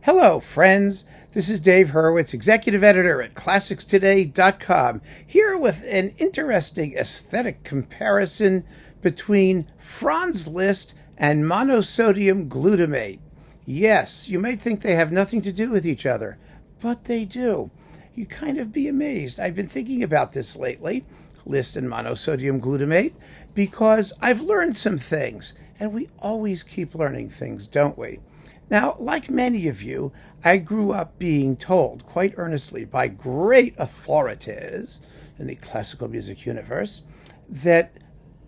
Hello, friends. This is Dave Hurwitz, executive editor at ClassicsToday.com, here with an interesting aesthetic comparison between Franz Liszt and monosodium glutamate. Yes, you might think they have nothing to do with each other, but they do. You'd kind of be amazed. I've been thinking about this lately, Liszt and monosodium glutamate, because I've learned some things, and we always keep learning things, don't we? Now, like many of you, I grew up being told quite earnestly by great authorities in the classical music universe that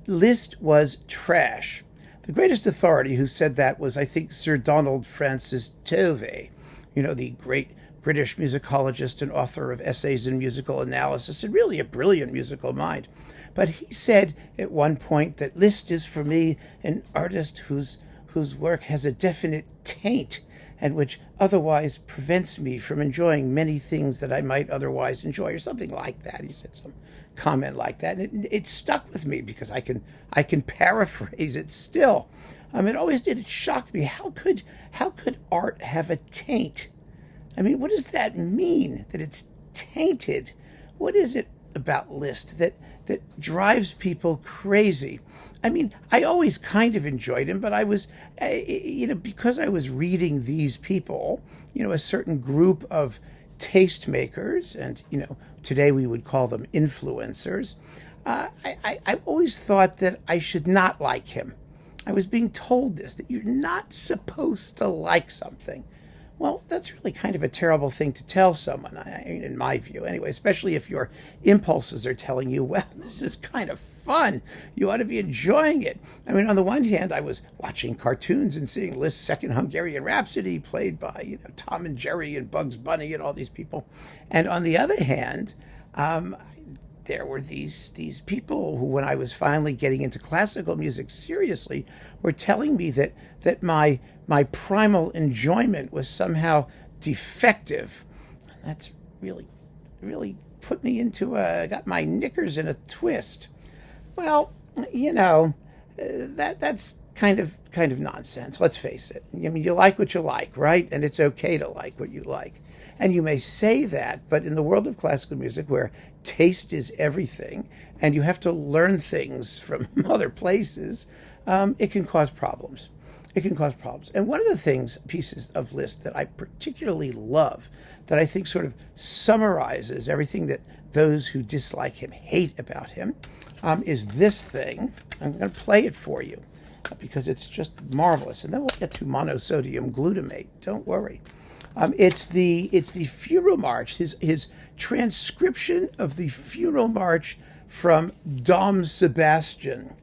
Liszt was trash. The greatest authority who said that was, I think, Sir Donald Francis Tovey, the great British musicologist and author of essays in musical analysis, and really a brilliant musical mind. But he said at one point that Liszt is, for me, an artist whose work has a definite taint and which otherwise prevents me from enjoying many things that I might otherwise enjoy, or something like that. He said some comment like that, and it stuck with me because I can paraphrase it still. It always did. It shocked me. How could art have a taint? I mean, what does that mean, that it's tainted? What is it about Liszt that drives people crazy? I mean, I always kind of enjoyed him, but I was, because I was reading these people, a certain group of tastemakers, and, today we would call them influencers, I always thought that I should not like him. I was being told this, that you're not supposed to like something. Well, that's really kind of a terrible thing to tell someone, in my view, anyway, especially if your impulses are telling you, well, this is kind of fun. You ought to be enjoying it. I mean, on the one hand, I was watching cartoons and seeing Liszt's Second Hungarian Rhapsody played by, Tom and Jerry and Bugs Bunny and all these people. And on the other hand, there were these people who, when I was finally getting into classical music seriously, were telling me that my primal enjoyment was somehow defective. And that's really put me into got my knickers in a twist. Well, that's kind of nonsense. Let's face it. I mean, you like what you like, right? And it's okay to like what you like. And you may say that, but in the world of classical music, where taste is everything, and you have to learn things from other places, it can cause problems. It can cause problems. And one of the pieces of Liszt that I particularly love, that I think sort of summarizes everything that those who dislike him hate about him, is this thing. I'm going to play it for you because it's just marvelous. And then we'll get to monosodium glutamate. Don't worry. It's the funeral march, his transcription of the funeral march from Dom Sebastian,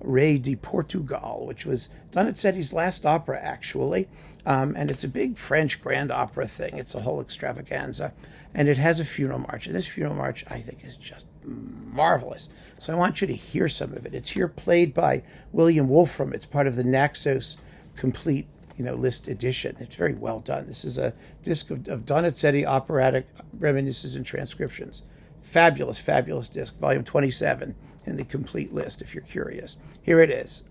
Rey de Portugal, which was Donizetti's last opera, actually. And it's a big French grand opera thing. It's a whole extravaganza. And it has a funeral march. And this funeral march, I think, is just marvelous. So I want you to hear some of it. It's here played by William Wolfram. It's part of the Naxos complete Liszt edition. It's very well done. This is a disc of Donizetti operatic reminiscences and transcriptions. Fabulous, fabulous disc, volume 27 in the complete Liszt, if you're curious. Here it is.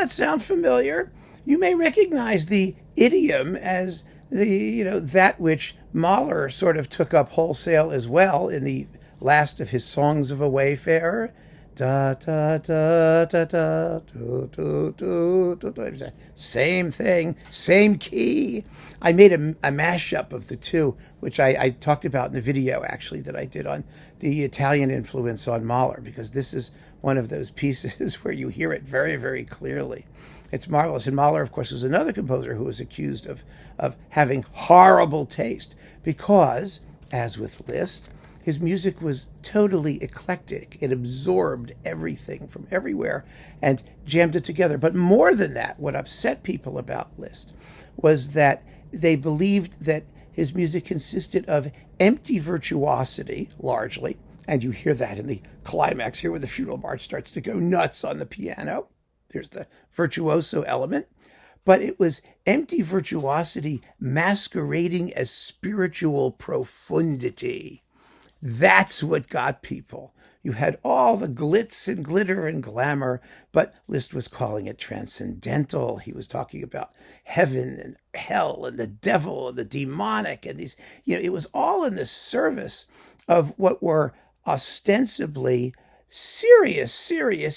that sound familiar? You may recognize the idiom as that which Mahler sort of took up wholesale as well in the last of his Songs of a Wayfarer. Da da da da da do, do, do, do, do. Same thing, same key. I made a mashup of the two, which I talked about in the video actually that I did on the Italian influence on Mahler, because this is one of those pieces where you hear it very, very clearly. It's marvelous. And Mahler, of course, was another composer who was accused of having horrible taste because, as with Liszt, his music was totally eclectic. It absorbed everything from everywhere and jammed it together. But more than that, what upset people about Liszt was that they believed that his music consisted of empty virtuosity, largely, and you hear that in the climax here when the funeral march starts to go nuts on the piano. There's the virtuoso element. But it was empty virtuosity masquerading as spiritual profundity. That's what got people. You had all the glitz and glitter and glamour, but Liszt was calling it transcendental. He was talking about heaven and hell and the devil and the demonic and these, it was all in the service of what were ostensibly serious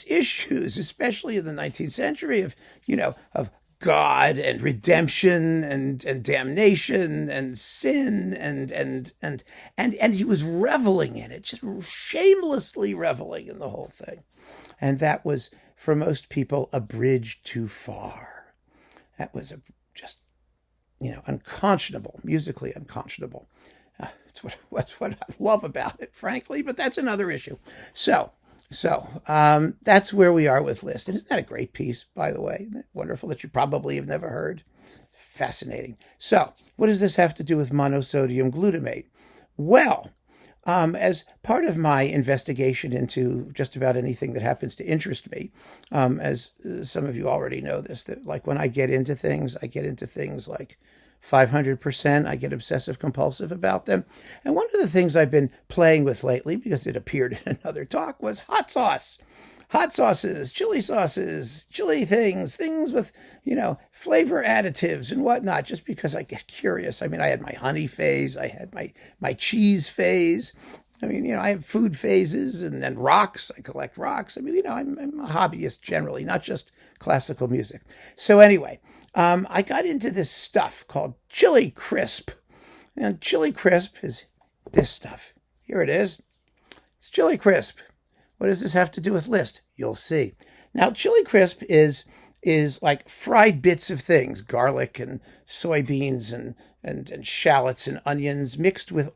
issues, especially in the 19th century of God and redemption and damnation and sin and he was reveling in it, just shamelessly reveling in the whole thing. And that was, for most people, a bridge too far. That was unconscionable, musically unconscionable. That's what I love about it, frankly, but that's another issue. So that's where we are with Liszt. And isn't that a great piece, by the way? Isn't that wonderful that you probably have never heard? Fascinating. So what does this have to do with monosodium glutamate? Well, as part of my investigation into just about anything that happens to interest me, as some of you already know this, that like when I get into things like 500%. I get obsessive compulsive about them. And one of the things I've been playing with lately, because it appeared in another talk, was hot sauce. Hot sauces, chili things with, flavor additives and whatnot, just because I get curious. I mean, I had my honey phase. I had my cheese phase. I mean, I have food phases and rocks. I collect rocks. I mean, I'm a hobbyist generally, not just classical music. So anyway, I got into this stuff called Chili Crisp. And Chili Crisp is this stuff. Here it is. It's Chili Crisp. What does this have to do with Liszt? You'll see. Now, Chili Crisp is like fried bits of things, garlic and soybeans and shallots and onions mixed with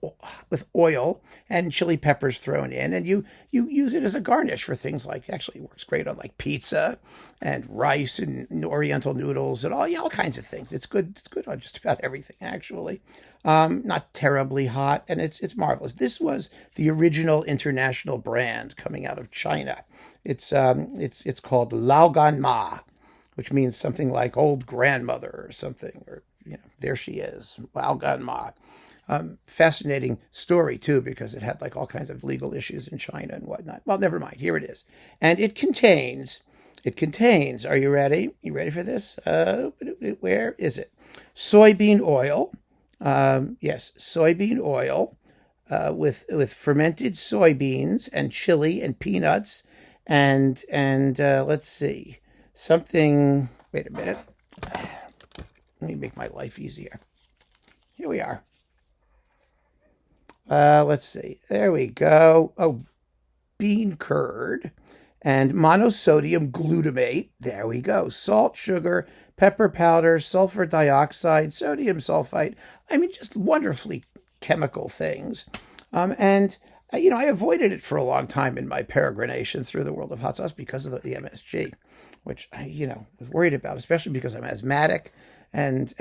oil and chili peppers thrown in. And you use it as a garnish for things like, actually it works great on like pizza and rice and oriental noodles and all kinds of things. It's good on just about everything, actually. Not terribly hot, and it's marvelous. This was the original international brand coming out of China. It's called Laogan Ma, which means something like old grandmother or something, or there she is, Laogan Ma. Fascinating story too, because it had like all kinds of legal issues in China and whatnot. Well, never mind. Here it is, and it contains. Are you ready? You ready for this? Where is it? Soybean oil. Yes, soybean oil with fermented soybeans and chili and peanuts and let's see, something. Wait a minute. Let me make my life easier. Here we are. Let's see. There we go. Oh, bean curd and monosodium glutamate. There we go. Salt, sugar, pepper powder, sulfur dioxide, sodium sulfite. I mean, just wonderfully chemical things. I avoided it for a long time in my peregrinations through the world of hot sauce because of the MSG, which I, was worried about, especially because I'm asthmatic and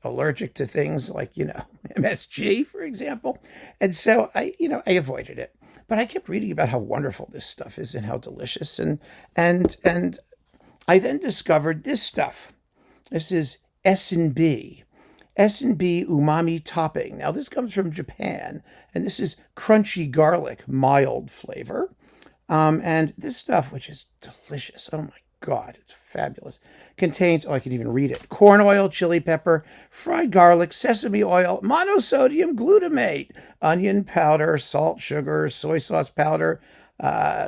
allergic to things like, MSG, for example. And so I avoided it. But I kept reading about how wonderful this stuff is and how delicious. And I then discovered this stuff. This is S&B. S&B umami topping. Now, this comes from Japan, and this is crunchy garlic, mild flavor. And this stuff, which is delicious. Oh, my God, it's fabulous. Contains, I can even read it, corn oil, chili pepper, fried garlic, sesame oil, monosodium glutamate, onion powder, salt, sugar, soy sauce powder,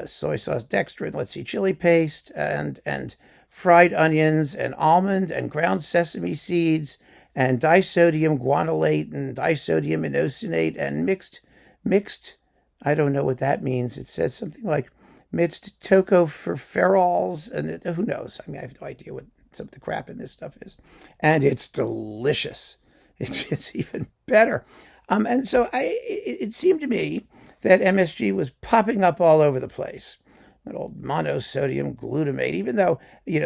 soy sauce dextrin, let's see, chili paste, and fried onions, and almond and ground sesame seeds, and disodium guanylate and disodium inosinate, and mixed, I don't know what that means. It says something like mixed tocopherols, and who knows? I mean, I have no idea what some of the crap in this stuff is. And it's delicious. It's even better. And so it seemed to me that MSG was popping up all over the place. That old monosodium glutamate, even though,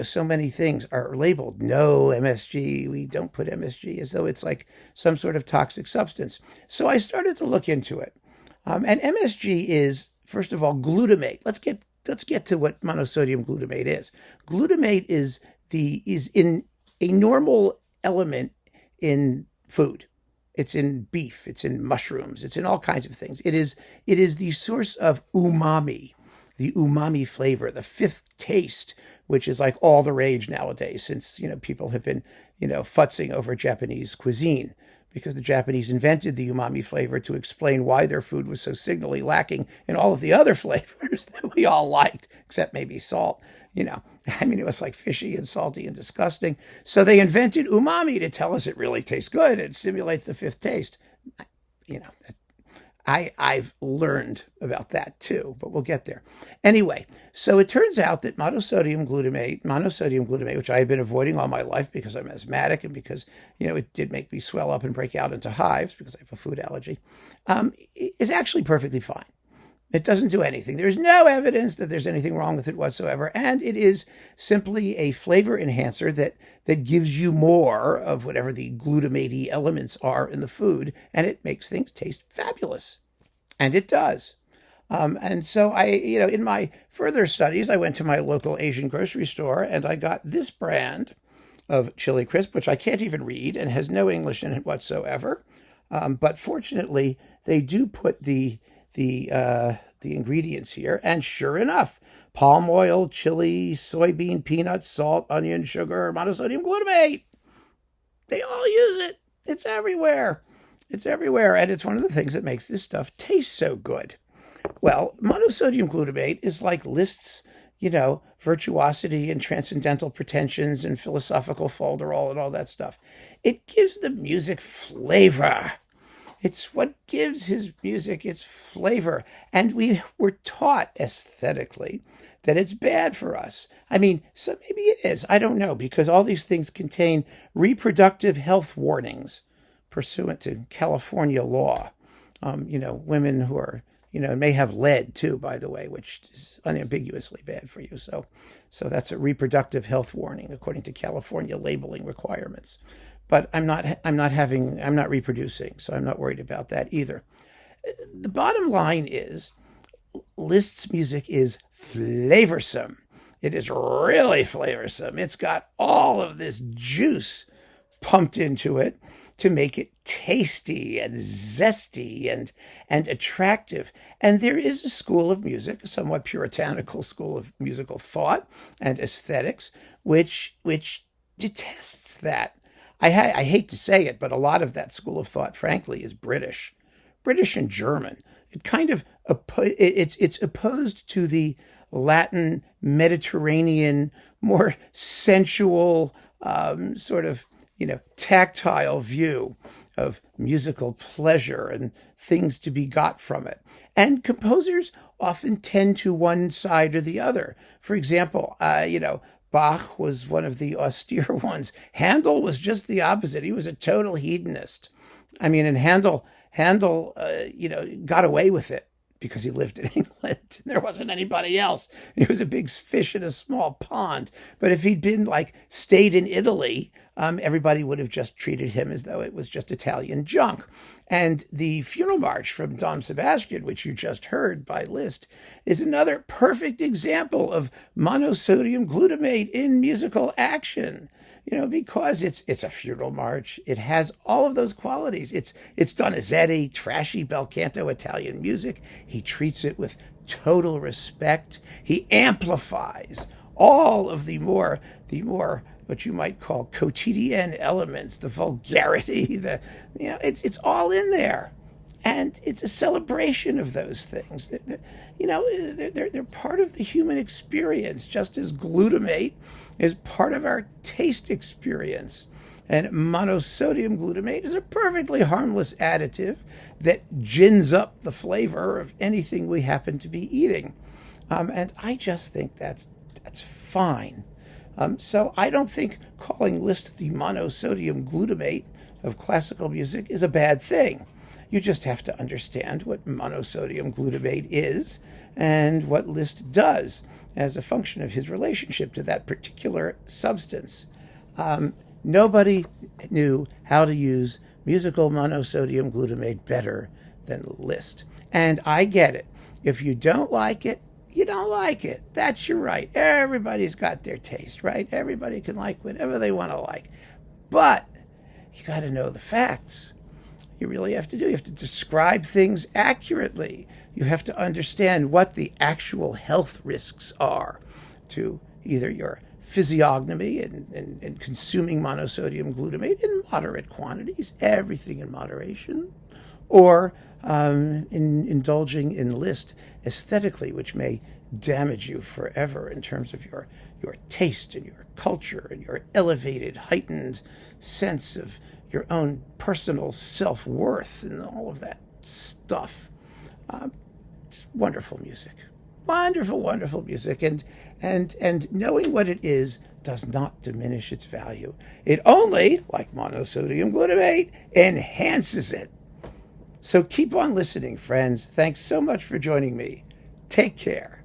so many things are labeled no MSG, we don't put MSG, as though it's like some sort of toxic substance. So I started to look into it. And MSG is, first of all, glutamate. Let's get to what monosodium glutamate is. Glutamate is in a normal element in food. It's in beef, it's in mushrooms, it's in all kinds of things. It is the source of umami, the umami flavor, the fifth taste, which is like all the rage nowadays since, people have been, futzing over Japanese cuisine, because the Japanese invented the umami flavor to explain why their food was so signally lacking in all of the other flavors that we all liked, except maybe salt. It was like fishy and salty and disgusting. So they invented umami to tell us it really tastes good. It stimulates the fifth taste. I've learned about that too, but we'll get there. Anyway, so it turns out that monosodium glutamate, which I have been avoiding all my life because I'm asthmatic and because, it did make me swell up and break out into hives because I have a food allergy, is actually perfectly fine. It doesn't do anything. There's no evidence that there's anything wrong with it whatsoever. And it is simply a flavor enhancer that gives you more of whatever the glutamate elements are in the food. And it makes things taste fabulous. And it does. And so in my further studies, I went to my local Asian grocery store and I got this brand of chili crisp, which I can't even read and has no English in it whatsoever. But fortunately, they do put the ingredients here, and sure enough, palm oil, chili, soybean, peanuts, salt, onion, sugar, monosodium glutamate. They all use it. It's everywhere. And it's one of the things that makes this stuff taste so good. Well, monosodium glutamate is like Liszt's, virtuosity and transcendental pretensions and philosophical folderol and all that stuff. It gives the music flavor. It's what gives his music its flavor. And we were taught aesthetically that it's bad for us. I mean, so maybe it is. I don't know, because all these things contain reproductive health warnings pursuant to California law. Women who are, may have lead too, by the way, which is unambiguously bad for you. So that's a reproductive health warning according to California labeling requirements. But I'm not reproducing, so I'm not worried about that either. The bottom line is, Liszt's music is flavorsome. It is really flavorsome. It's got all of this juice pumped into it to make it tasty and zesty and attractive. And there is a school of music, a somewhat puritanical school of musical thought and aesthetics, which detests that. I hate to say it, but a lot of that school of thought, frankly, is British and German. It kind of it's opposed to the Latin, Mediterranean, more sensual, sort of tactile view of musical pleasure and things to be got from it. And composers often tend to one side or the other. For example, Bach was one of the austere ones. Handel was just the opposite. He was a total hedonist. I mean, and Handel, got away with it because he lived in England. There wasn't anybody else. He was a big fish in a small pond. But if he'd been stayed in Italy, everybody would have just treated him as though it was just Italian junk. And the funeral march from Don Sebastian, which you just heard by Liszt, is another perfect example of monosodium glutamate in musical action. Because it's a funeral march. It has all of those qualities. It's Donizetti, trashy bel canto Italian music. He treats it with total respect. He amplifies all of the more what you might call quotidian elements, the vulgarity, it's all in there. And it's a celebration of those things. They're part of the human experience, just as glutamate is part of our taste experience. And monosodium glutamate is a perfectly harmless additive that gins up the flavor of anything we happen to be eating. And I just think that's fine. So I don't think calling Liszt the monosodium glutamate of classical music is a bad thing. You just have to understand what monosodium glutamate is and what Liszt does as a function of his relationship to that particular substance. Nobody knew how to use musical monosodium glutamate better than Liszt. And I get it. If you don't like it, you don't like it. That's your right. Everybody's got their taste, right? Everybody can like whatever they want to like. But you got to know the facts. You really have to do. You have to describe things accurately. You have to understand what the actual health risks are to either your physiognomy and consuming monosodium glutamate in moderate quantities, everything in moderation, or in indulging in Liszt aesthetically, which may damage you forever in terms of your taste and your culture and your elevated, heightened sense of your own personal self-worth and all of that stuff. It's wonderful music. Wonderful, wonderful music. And knowing what it is does not diminish its value. It only, like monosodium glutamate, enhances it. So keep on listening, friends. Thanks so much for joining me. Take care.